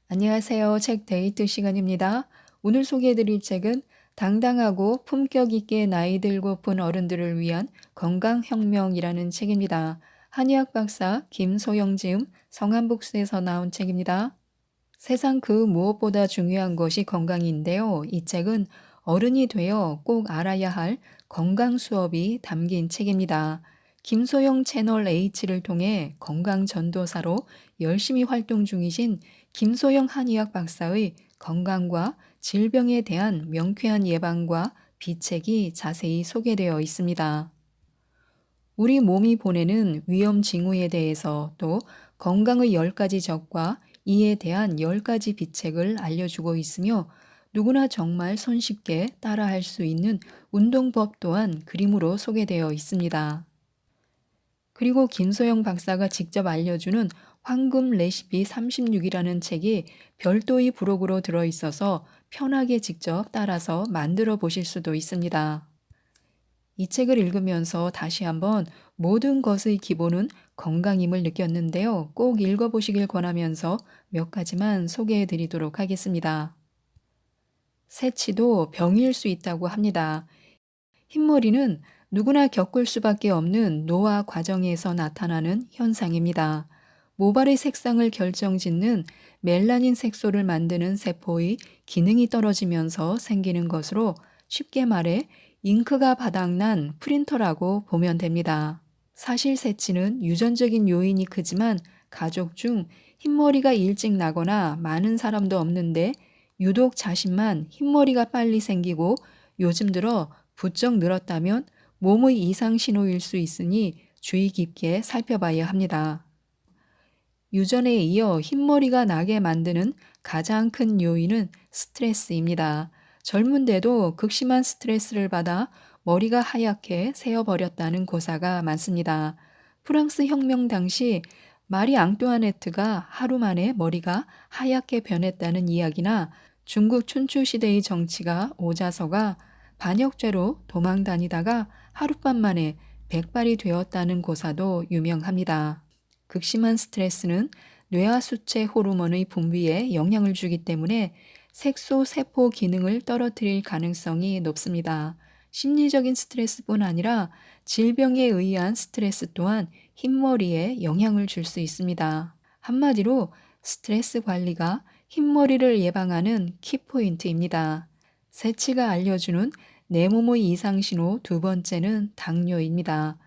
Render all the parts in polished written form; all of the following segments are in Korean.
안녕하세요. 책 데이트 시간입니다. 오늘 소개해드릴 책은 당당하고 품격 있게 나이 들고픈 어른들을 위한 건강혁명이라는 책입니다. 한의학 박사 김소영 지음 성한북스에서 나온 책입니다. 세상 그 무엇보다 중요한 것이 건강인데요. 이 책은 어른이 되어 꼭 알아야 할 건강 수업이 담긴 책입니다. 김소영 채널 H를 통해 건강 전도사로 열심히 활동 중이신 김소영 한의학 박사의 건강과 질병에 대한 명쾌한 예방과 비책이 자세히 소개되어 있습니다. 우리 몸이 보내는 위험 징후에 대해서 또 건강의 10가지 적과 이에 대한 10가지 비책을 알려주고 있으며 누구나 정말 손쉽게 따라할 수 있는 운동법 또한 그림으로 소개되어 있습니다. 그리고 김소영 박사가 직접 알려주는 황금 레시피 36이라는 책이 별도의 부록으로 들어있어서 편하게 직접 따라서 만들어 보실 수도 있습니다. 이 책을 읽으면서 다시 한번 모든 것의 기본은 건강임을 느꼈는데요. 꼭 읽어보시길 권하면서 몇 가지만 소개해 드리도록 하겠습니다. 새치도 병일 수 있다고 합니다. 흰머리는 누구나 겪을 수밖에 없는 노화 과정에서 나타나는 현상입니다. 모발의 색상을 결정짓는 멜라닌 색소를 만드는 세포의 기능이 떨어지면서 생기는 것으로 쉽게 말해 잉크가 바닥난 프린터라고 보면 됩니다. 사실 새치는 유전적인 요인이 크지만 가족 중 흰머리가 일찍 나거나 많은 사람도 없는데 유독 자신만 흰머리가 빨리 생기고 요즘 들어 부쩍 늘었다면 몸의 이상 신호일 수 있으니 주의 깊게 살펴봐야 합니다. 유전에 이어 흰머리가 나게 만드는 가장 큰 요인은 스트레스입니다. 젊은데도 극심한 스트레스를 받아 머리가 하얗게 새어버렸다는 고사가 많습니다. 프랑스 혁명 당시 마리 앙뚜아네트가 하루 만에 머리가 하얗게 변했다는 이야기나 중국 춘추 시대의 정치가 오자서가 반역죄로 도망 다니다가 하룻밤 만에 백발이 되었다는 고사도 유명합니다. 극심한 스트레스는 뇌하수체 호르몬의 분비에 영향을 주기 때문에 색소 세포 기능을 떨어뜨릴 가능성이 높습니다. 심리적인 스트레스뿐 아니라 질병에 의한 스트레스 또한 흰머리에 영향을 줄 수 있습니다. 한마디로 스트레스 관리가 흰머리를 예방하는 키포인트입니다. 새치가 알려주는 내 몸의 이상신호 두 번째는 당뇨입니다.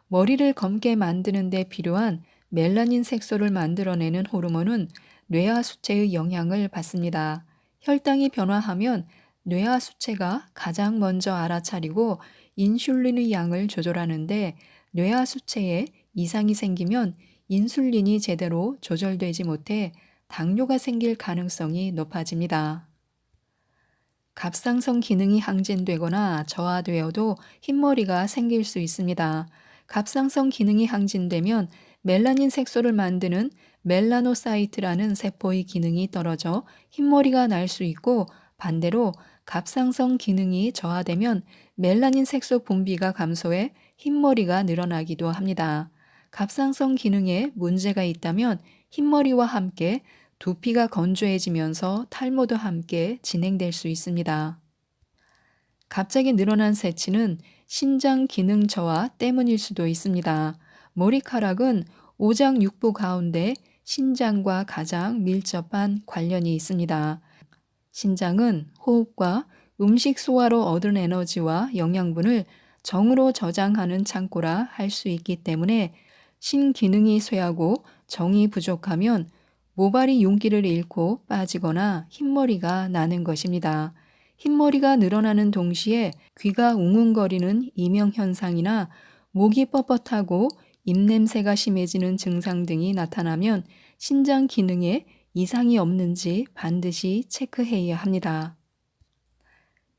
머리를 검게 만드는 데 필요한 멜라닌 색소를 만들어내는 호르몬은 뇌하수체의 영향을 받습니다. 혈당이 변화하면 뇌하수체가 가장 먼저 알아차리고 인슐린의 양을 조절하는데 뇌하수체에 이상이 생기면 인슐린이 제대로 조절되지 못해 당뇨가 생길 가능성이 높아집니다. 갑상선 기능이 항진되거나 저하되어도 흰머리가 생길 수 있습니다. 갑상선 기능이 항진되면 멜라닌 색소를 만드는 멜라노사이트라는 세포의 기능이 떨어져 흰머리가 날 수 있고 반대로 갑상선 기능이 저하되면 멜라닌 색소 분비가 감소해 흰머리가 늘어나기도 합니다. 갑상선 기능에 문제가 있다면 흰머리와 함께 두피가 건조해지면서 탈모도 함께 진행될 수 있습니다. 갑자기 늘어난 새치는 신장 기능 저하 때문일 수도 있습니다. 머리카락은 오장 육부 가운데 신장과 가장 밀접한 관련이 있습니다. 신장은 호흡과 음식 소화로 얻은 에너지와 영양분을 정으로 저장하는 창고라 할 수 있기 때문에 신기능이 쇠하고 정이 부족하면 모발이 윤기를 잃고 빠지거나 흰머리가 나는 것입니다. 흰머리가 늘어나는 동시에 귀가 웅웅거리는 이명현상이나 목이 뻣뻣하고 입냄새가 심해지는 증상 등이 나타나면 신장 기능에 이상이 없는지 반드시 체크해야 합니다.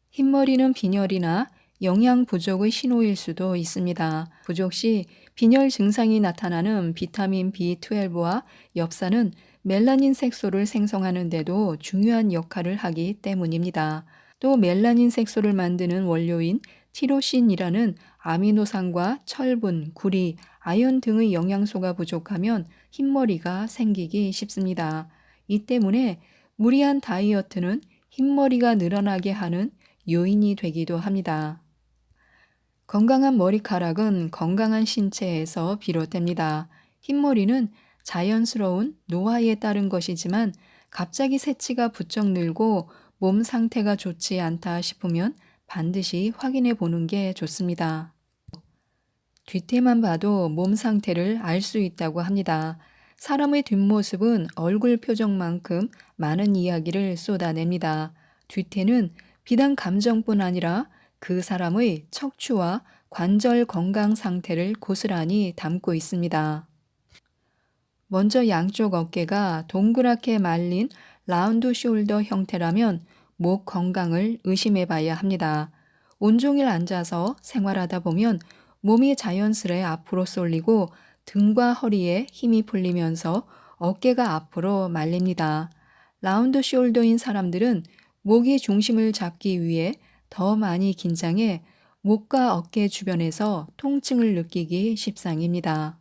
흰머리는 빈혈이나 영양 부족의 신호일 수도 있습니다. 부족 시 빈혈 증상이 나타나는 비타민 B12와 엽산은 멜라닌 색소를 생성하는 데도 중요한 역할을 하기 때문입니다. 또 멜라닌 색소를 만드는 원료인 티로신이라는 아미노산과 철분, 구리, 아연 등의 영양소가 부족하면 흰머리가 생기기 쉽습니다. 이 때문에 무리한 다이어트는 흰머리가 늘어나게 하는 요인이 되기도 합니다. 건강한 머리카락은 건강한 신체에서 비롯됩니다. 흰머리는 자연스러운 노화에 따른 것이지만 갑자기 새치가 부쩍 늘고 몸 상태가 좋지 않다 싶으면 반드시 확인해 보는 게 좋습니다. 뒤태만 봐도 몸 상태를 알 수 있다고 합니다. 사람의 뒷모습은 얼굴 표정만큼 많은 이야기를 쏟아냅니다. 뒤태는 비단 감정뿐 아니라 그 사람의 척추와 관절 건강 상태를 고스란히 담고 있습니다. 먼저 양쪽 어깨가 동그랗게 말린 라운드 숄더 형태라면 목 건강을 의심해 봐야 합니다. 온종일 앉아서 생활하다 보면 몸이 자연스레 앞으로 쏠리고 등과 허리에 힘이 풀리면서 어깨가 앞으로 말립니다. 라운드 숄더인 사람들은 목이 중심을 잡기 위해 더 많이 긴장해 목과 어깨 주변에서 통증을 느끼기 십상입니다.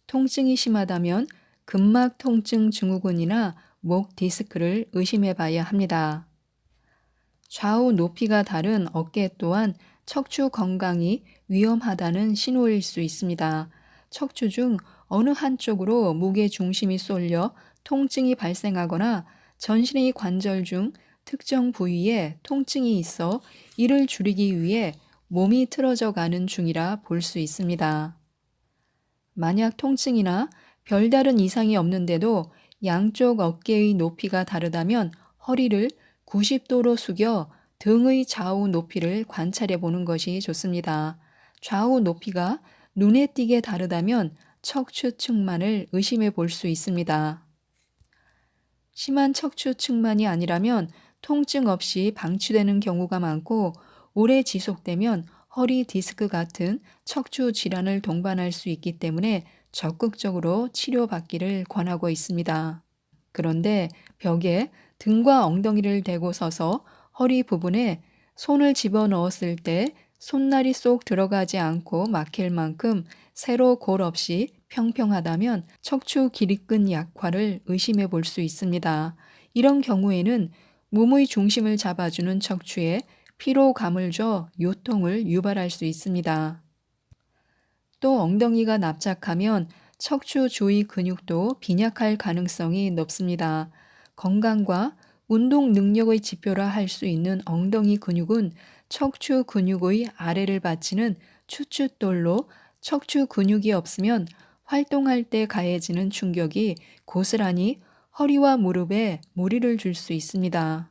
통증이 심하다면 근막 통증 증후군이나 목 디스크를 의심해 봐야 합니다. 좌우 높이가 다른 어깨 또한 척추 건강이 위험하다는 신호일 수 있습니다. 척추 중 어느 한쪽으로 무게 중심이 쏠려 통증이 발생하거나 전신의 관절 중 특정 부위에 통증이 있어 이를 줄이기 위해 몸이 틀어져 가는 중이라 볼 수 있습니다. 만약 통증이나 별다른 이상이 없는데도 양쪽 어깨의 높이가 다르다면 허리를 90도로 숙여 등의 좌우 높이를 관찰해 보는 것이 좋습니다. 좌우 높이가 눈에 띄게 다르다면 척추 측만을 의심해 볼 수 있습니다. 심한 척추 측만이 아니라면 통증 없이 방치되는 경우가 많고 오래 지속되면 허리 디스크 같은 척추 질환을 동반할 수 있기 때문에 적극적으로 치료받기를 권하고 있습니다. 그런데 벽에 등과 엉덩이를 대고 서서 허리 부분에 손을 집어넣었을 때 손날이 쏙 들어가지 않고 막힐 만큼 세로 골 없이 평평하다면 척추 기립근 약화를 의심해 볼 수 있습니다. 이런 경우에는 몸의 중심을 잡아주는 척추에 피로감을 줘 요통을 유발할 수 있습니다. 또 엉덩이가 납작하면 척추 주위 근육도 빈약할 가능성이 높습니다. 건강과 운동 능력의 지표라 할 수 있는 엉덩이 근육은 척추 근육의 아래를 받치는 추춧돌로 척추 근육이 없으면 활동할 때 가해지는 충격이 고스란히 허리와 무릎에 무리를 줄 수 있습니다.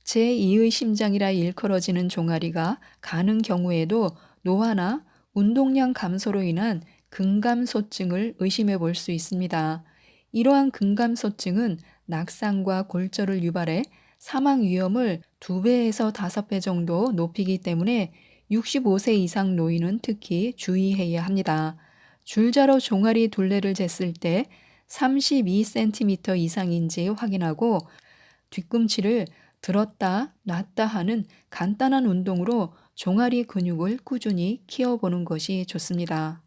제2의 심장이라 일컬어지는 종아리가 가는 경우에도 노화나 운동량 감소로 인한 근감소증을 의심해 볼 수 있습니다. 이러한 근감소증은 낙상과 골절을 유발해 사망 위험을 2배에서 5배 정도 높이기 때문에 65세 이상 노인은 특히 주의해야 합니다. 줄자로 종아리 둘레를 쟀을 때 32cm 이상인지 확인하고 뒤꿈치를 들었다 놨다 하는 간단한 운동으로 종아리 근육을 꾸준히 키워보는 것이 좋습니다.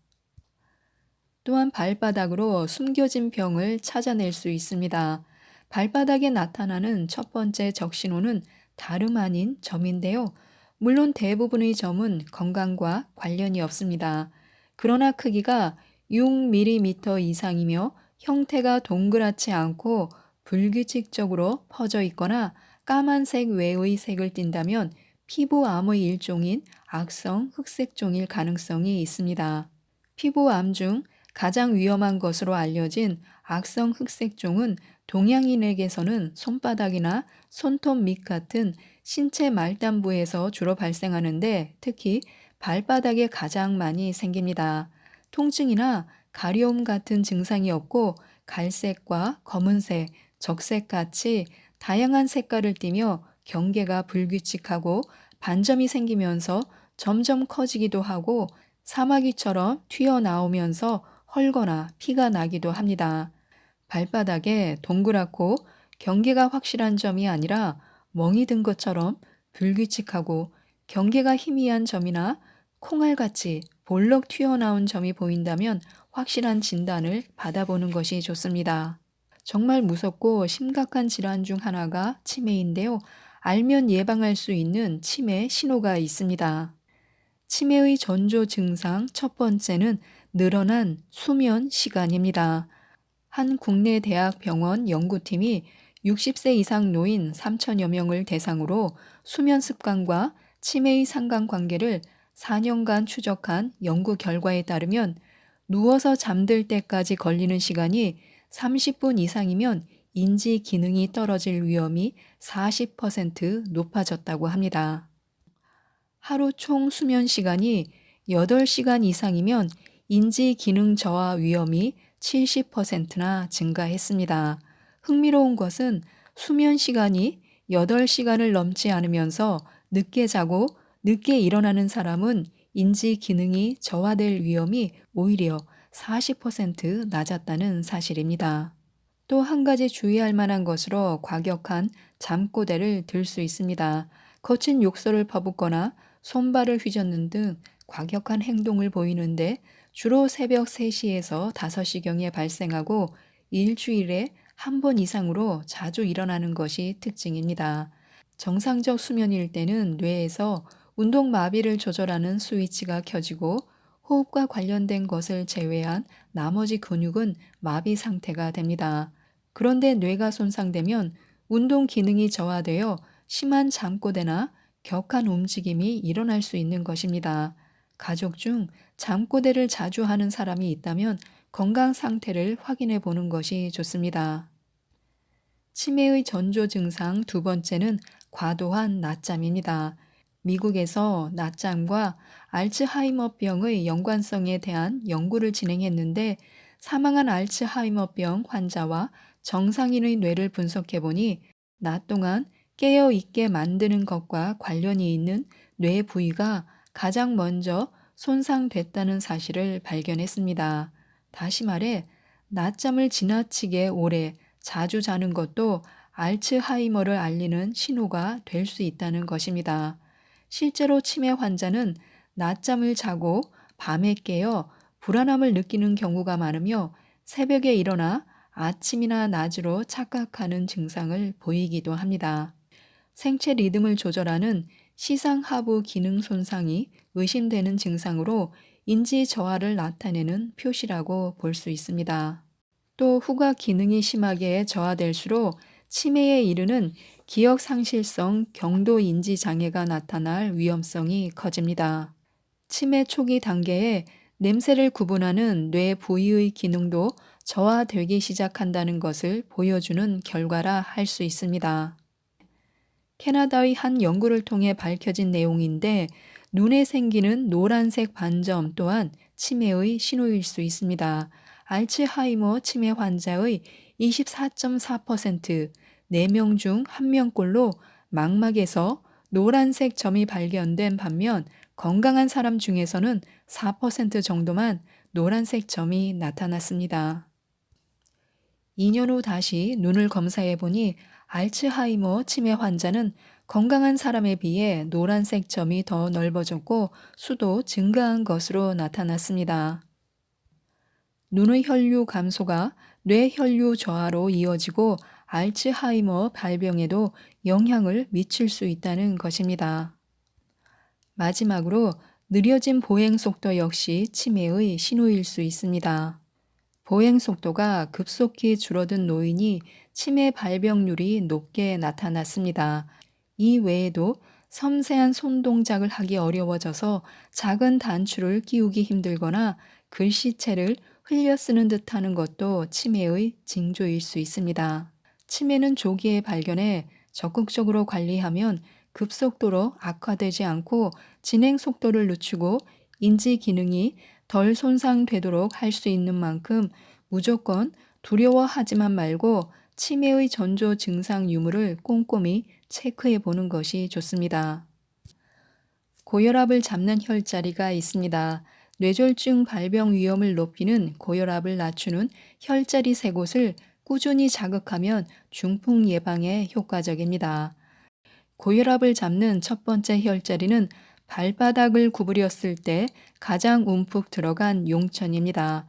또한 발바닥으로 숨겨진 병을 찾아낼 수 있습니다. 발바닥에 나타나는 첫 번째 적신호는 다름 아닌 점인데요. 물론 대부분의 점은 건강과 관련이 없습니다. 그러나 크기가 6mm 이상이며 형태가 동그랗지 않고 불규칙적으로 퍼져 있거나 까만색 외의 색을 띈다면 피부암의 일종인 악성 흑색종일 가능성이 있습니다. 피부암 중 가장 위험한 것으로 알려진 악성 흑색종은 동양인에게서는 손바닥이나 손톱 밑 같은 신체 말단부에서 주로 발생하는데 특히 발바닥에 가장 많이 생깁니다. 통증이나 가려움 같은 증상이 없고 갈색과 검은색, 적색 같이 다양한 색깔을 띠며 경계가 불규칙하고 반점이 생기면서 점점 커지기도 하고 사마귀처럼 튀어나오면서 헐거나 피가 나기도 합니다. 발바닥에 동그랗고 경계가 확실한 점이 아니라 멍이 든 것처럼 불규칙하고 경계가 희미한 점이나 콩알같이 볼록 튀어나온 점이 보인다면 확실한 진단을 받아보는 것이 좋습니다. 정말 무섭고 심각한 질환 중 하나가 치매인데요. 알면 예방할 수 있는 치매 신호가 있습니다. 치매의 전조 증상 첫 번째는 늘어난 수면 시간입니다. 한 국내 대학 병원 연구팀이 60세 이상 노인 3천여 명을 대상으로 수면 습관과 치매의 상관관계를 4년간 추적한 연구 결과에 따르면 누워서 잠들 때까지 걸리는 시간이 30분 이상이면 인지 기능이 떨어질 위험이 40% 높아졌다고 합니다. 하루 총 수면 시간이 8시간 이상이면 인지 기능 저하 위험이 70%나 증가했습니다. 흥미로운 것은 수면 시간이 8시간을 넘지 않으면서 늦게 자고 늦게 일어나는 사람은 인지 기능이 저하될 위험이 오히려 40% 낮았다는 사실입니다. 또 한 가지 주의할 만한 것으로 과격한 잠꼬대를 들 수 있습니다. 거친 욕설을 퍼붓거나 손발을 휘젓는 등 과격한 행동을 보이는데 주로 새벽 3시에서 5시경에 발생하고 일주일에 한 번 이상으로 자주 일어나는 것이 특징입니다. 정상적 수면일 때는 뇌에서 운동 마비를 조절하는 스위치가 켜지고 호흡과 관련된 것을 제외한 나머지 근육은 마비 상태가 됩니다. 그런데 뇌가 손상되면 운동 기능이 저하되어 심한 잠꼬대나 격한 움직임이 일어날 수 있는 것입니다. 가족 중 잠꼬대를 자주 하는 사람이 있다면 건강 상태를 확인해 보는 것이 좋습니다. 치매의 전조 증상 두 번째는 과도한 낮잠입니다. 미국에서 낮잠과 알츠하이머병의 연관성에 대한 연구를 진행했는데 사망한 알츠하이머병 환자와 정상인의 뇌를 분석해 보니 낮 동안 깨어 있게 만드는 것과 관련이 있는 뇌 부위가 가장 먼저 손상됐다는 사실을 발견했습니다. 다시 말해, 낮잠을 지나치게 오래 자주 자는 것도 알츠하이머를 알리는 신호가 될 수 있다는 것입니다. 실제로 치매 환자는 낮잠을 자고 밤에 깨어 불안함을 느끼는 경우가 많으며 새벽에 일어나 아침이나 낮으로 착각하는 증상을 보이기도 합니다. 생체 리듬을 조절하는 시상하부 기능 손상이 의심되는 증상으로 인지 저하를 나타내는 표시라고 볼 수 있습니다. 또 후각 기능이 심하게 저하될수록 치매에 이르는 기억 상실성 경도 인지 장애가 나타날 위험성이 커집니다. 치매 초기 단계에 냄새를 구분하는 뇌 부위의 기능도 저하되기 시작한다는 것을 보여주는 결과라 할 수 있습니다. 캐나다의 한 연구를 통해 밝혀진 내용인데 눈에 생기는 노란색 반점 또한 치매의 신호일 수 있습니다. 알츠하이머 치매 환자의 24.4%, 4명 중 1명꼴로 망막에서 노란색 점이 발견된 반면 건강한 사람 중에서는 4% 정도만 노란색 점이 나타났습니다. 2년 후 다시 눈을 검사해 보니 알츠하이머 치매 환자는 건강한 사람에 비해 노란색 점이 더 넓어졌고 수도 증가한 것으로 나타났습니다. 눈의 혈류 감소가 뇌 혈류 저하로 이어지고 알츠하이머 발병에도 영향을 미칠 수 있다는 것입니다. 마지막으로 느려진 보행 속도 역시 치매의 신호일 수 있습니다. 보행 속도가 급속히 줄어든 노인이 치매 발병률이 높게 나타났습니다. 이 외에도 섬세한 손 동작을 하기 어려워져서 작은 단추를 끼우기 힘들거나 글씨체를 흘려 쓰는 듯하는 것도 치매의 징조일 수 있습니다. 치매는 조기에 발견해 적극적으로 관리하면 급속도로 악화되지 않고 진행 속도를 늦추고 인지 기능이 덜 손상되도록 할 수 있는 만큼 무조건 두려워하지만 말고 치매의 전조 증상 유무를 꼼꼼히 체크해 보는 것이 좋습니다. 고혈압을 잡는 혈자리가 있습니다. 뇌졸중 발병 위험을 높이는 고혈압을 낮추는 혈자리 3곳을 꾸준히 자극하면 중풍 예방에 효과적입니다. 고혈압을 잡는 첫 번째 혈자리는 발바닥을 구부렸을 때 가장 움푹 들어간 용천입니다.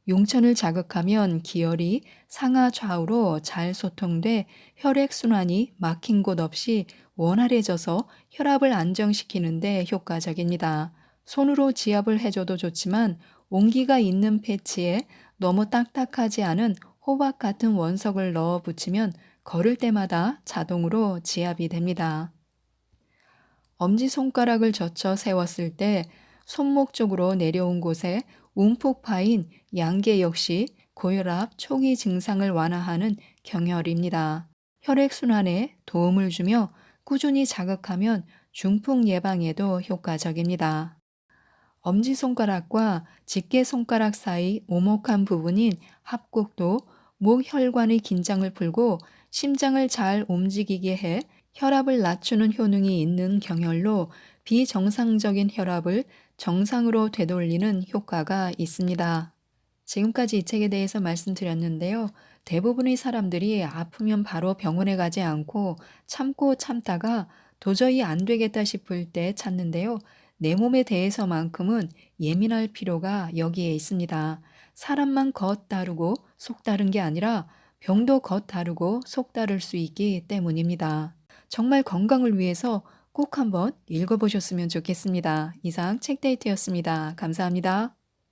용천을 자극하면 기혈이 상하 좌우로 잘 소통돼 혈액순환이 막힌 곳 없이 원활해져서 혈압을 안정시키는 데 효과적입니다. 손으로 지압을 해줘도 좋지만 온기가 있는 패치에 너무 딱딱하지 않은 호박 같은 원석을 넣어 붙이면 걸을 때마다 자동으로 지압이 됩니다. 엄지손가락을 젖혀 세웠을 때 손목 쪽으로 내려온 곳에 움푹 파인 양계 역시 고혈압 초기 증상을 완화하는 경혈입니다. 혈액순환에 도움을 주며 꾸준히 자극하면 중풍 예방에도 효과적입니다. 엄지손가락과 집게손가락 사이 오목한 부분인 합곡도 목혈관의 긴장을 풀고 심장을 잘 움직이게 해 혈압을 낮추는 효능이 있는 경혈로 비정상적인 혈압을 정상으로 되돌리는 효과가 있습니다. 지금까지 이 책에 대해서 말씀드렸는데요. 대부분의 사람들이 아프면 바로 병원에 가지 않고 참고 참다가 도저히 안 되겠다 싶을 때 찾는데요. 내 몸에 대해서만큼은 예민할 필요가 여기에 있습니다. 사람만 겉 다르고 속 다른 게 아니라 병도 겉 다르고 속 다를 수 있기 때문입니다. 정말 건강을 위해서 꼭 한번 읽어보셨으면 좋겠습니다. 이상 책데이트였습니다. 감사합니다.